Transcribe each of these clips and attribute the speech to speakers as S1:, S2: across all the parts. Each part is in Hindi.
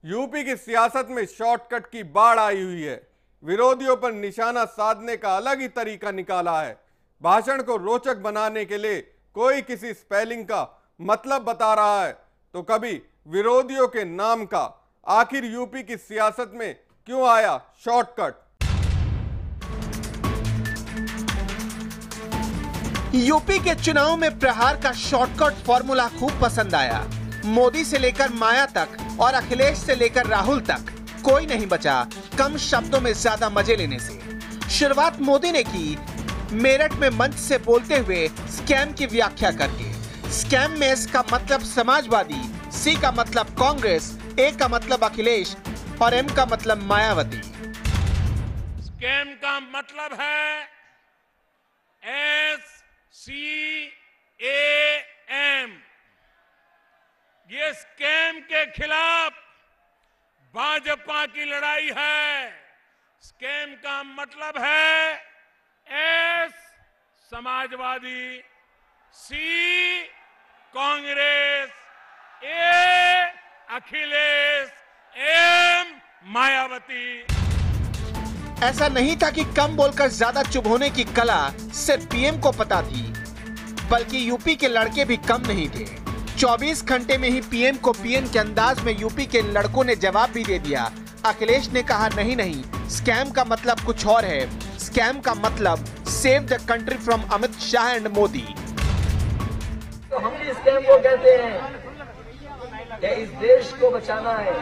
S1: यूपी की सियासत में शॉर्टकट की बाढ़ आई हुई है। विरोधियों पर निशाना साधने का अलग ही तरीका निकाला है। भाषण को रोचक बनाने के लिए कोई किसी स्पेलिंग का मतलब बता रहा है, तो कभी विरोधियों के नाम का। आखिर यूपी की सियासत में क्यों आया शॉर्टकट?
S2: यूपी के चुनाव में प्रहार का शॉर्टकट फॉर्मूला खूब पसंद आया। मोदी से लेकर माया तक और अखिलेश से लेकर राहुल तक कोई नहीं बचा कम शब्दों में ज्यादा मजे लेने से। शुरुआत मोदी ने की मेरठ में मंच से बोलते हुए स्कैम की व्याख्या करके। स्कैम में एस का मतलब समाजवादी, सी का मतलब कांग्रेस, ए का मतलब अखिलेश और एम का मतलब मायावती।
S3: स्कैम का मतलब है SCAM। ये स्कैम के खिलाफ भाजपा की लड़ाई है। स्कैम का मतलब है एस समाजवादी, सी कांग्रेस, ए अखिलेश, एम मायावती।
S2: ऐसा नहीं था कि कम बोलकर ज्यादा चुप होने की कला सिर्फ पीएम को पता थी, बल्कि यूपी के लड़के भी कम नहीं थे। 24 घंटे में ही पीएम को पीएम के अंदाज में यूपी के लड़कों ने जवाब भी दे दिया। अखिलेश ने कहा नहीं, स्कैम का मतलब कुछ और है। स्कैम का मतलब save the country from Amit Shah and Modi.
S4: तो हम भी स्कैम को कहते हैं कि इस देश को बचाना है,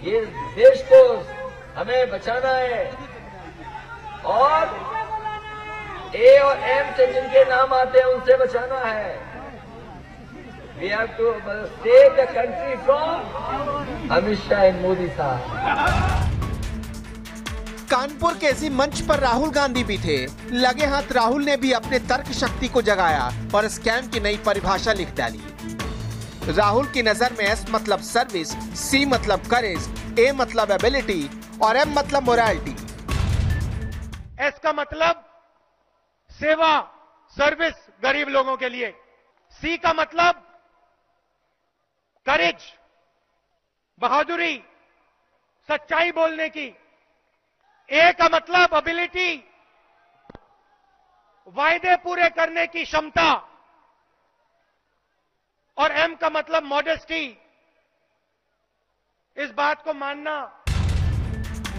S4: ये देश को हमें बचाना है और ए और एम से जिनके नाम आते हैं उनसे बचाना है। We have to save the country from Amit Shah and Modi साहब।
S2: कानपुर के इसी मंच पर राहुल गांधी भी थे। लगे हाथ राहुल ने भी अपने तर्क शक्ति को जगाया और स्कैम की नई परिभाषा लिख डाली। राहुल की नजर में एस मतलब सर्विस, सी मतलब करेज, ए मतलब एबिलिटी और एम मतलब मोरालिटी।
S5: एस का मतलब सेवा, सर्विस गरीब लोगों के लिए। सी का मतलब करेज, बहादुरी, सच्चाई बोलने की। ए का मतलब एबिलिटी, वायदे पूरे करने की क्षमता। और एम का मतलब मॉडेस्टी, इस बात को मानना।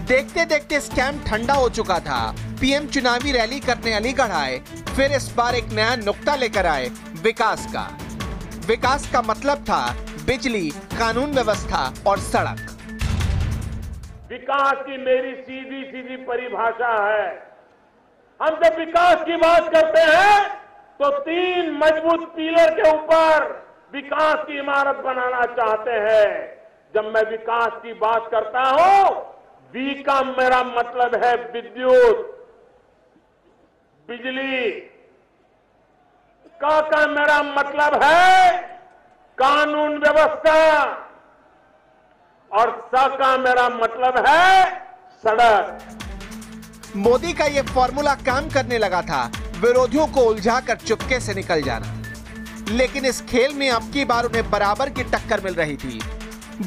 S2: देखते देखते स्कैम ठंडा हो चुका था। पीएम चुनावी रैली करने अलीगढ़ आए, फिर इस बार एक नया नुक्ता लेकर आए, विकास का। विकास का मतलब था बिजली, कानून व्यवस्था और सड़क।
S3: विकास की मेरी सीधी सीधी परिभाषा है, हम जब विकास की बात करते हैं तो 3 मजबूत पिलर के ऊपर विकास की इमारत बनाना चाहते हैं। जब मैं विकास की बात करता हूं, वी का मेरा मतलब है विद्युत, बिजली। का मेरा मतलब है कानून व्यवस्था और स का मेरा मतलब है सड़क।
S2: मोदी का ये फॉर्मूला काम करने लगा था, विरोधियों को उलझाकर चुपके से निकल जाना। लेकिन इस खेल में अब की बार उन्हें बराबर की टक्कर मिल रही थी।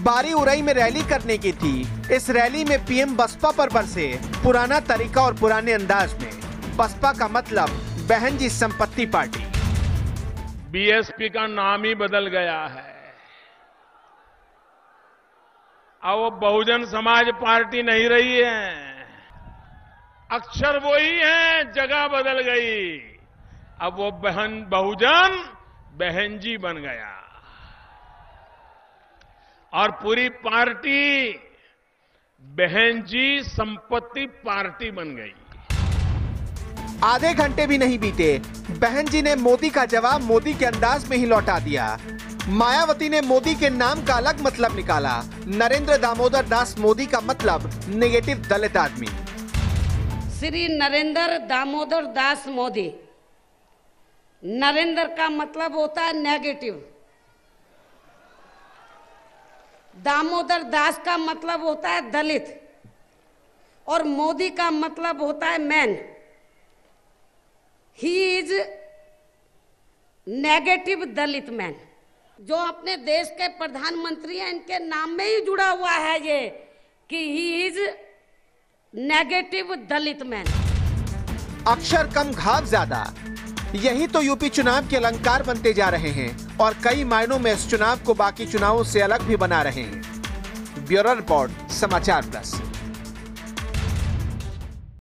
S2: बारी उरई में रैली करने की थी। इस रैली में पीएम बसपा पर बरसे, पुराना तरीका और पुराने अंदाज में। बसपा का मतलब बहन जी संपत्ति पार्टी।
S3: बीएसपी का नाम ही बदल गया है। अब वो बहुजन समाज पार्टी नहीं रही है। अक्षर वही है, जगह बदल गई। अब वो बहुजन बहन जी बन गया और पूरी पार्टी बहन जी संपत्ति पार्टी बन गई।
S2: आधे घंटे भी नहीं बीते, बहन जी ने मोदी का जवाब मोदी के अंदाज में ही लौटा दिया। मायावती ने मोदी के नाम का अलग मतलब निकाला। नरेंद्र दामोदर दास मोदी का मतलब नेगेटिव दलित आदमी।
S6: श्री नरेंद्र दामोदर दास मोदी। नरेंद्र का मतलब होता है नेगेटिव, दामोदर दास का मतलब होता है दलित और मोदी का मतलब होता है man. He is negative Dalit man. जो अपने देश के प्रधानमंत्री हैं, इनके नाम में ही जुड़ा हुआ है ये कि he is negative Dalit man.
S2: अक्षर कम घाव ज्यादा, यही तो यूपी चुनाव के अलंकार बनते जा रहे हैं और कई मायनों में इस चुनाव को बाकी चुनावों से अलग भी बना रहे हैं। ब्यूरो रिपोर्ट, समाचार प्लस।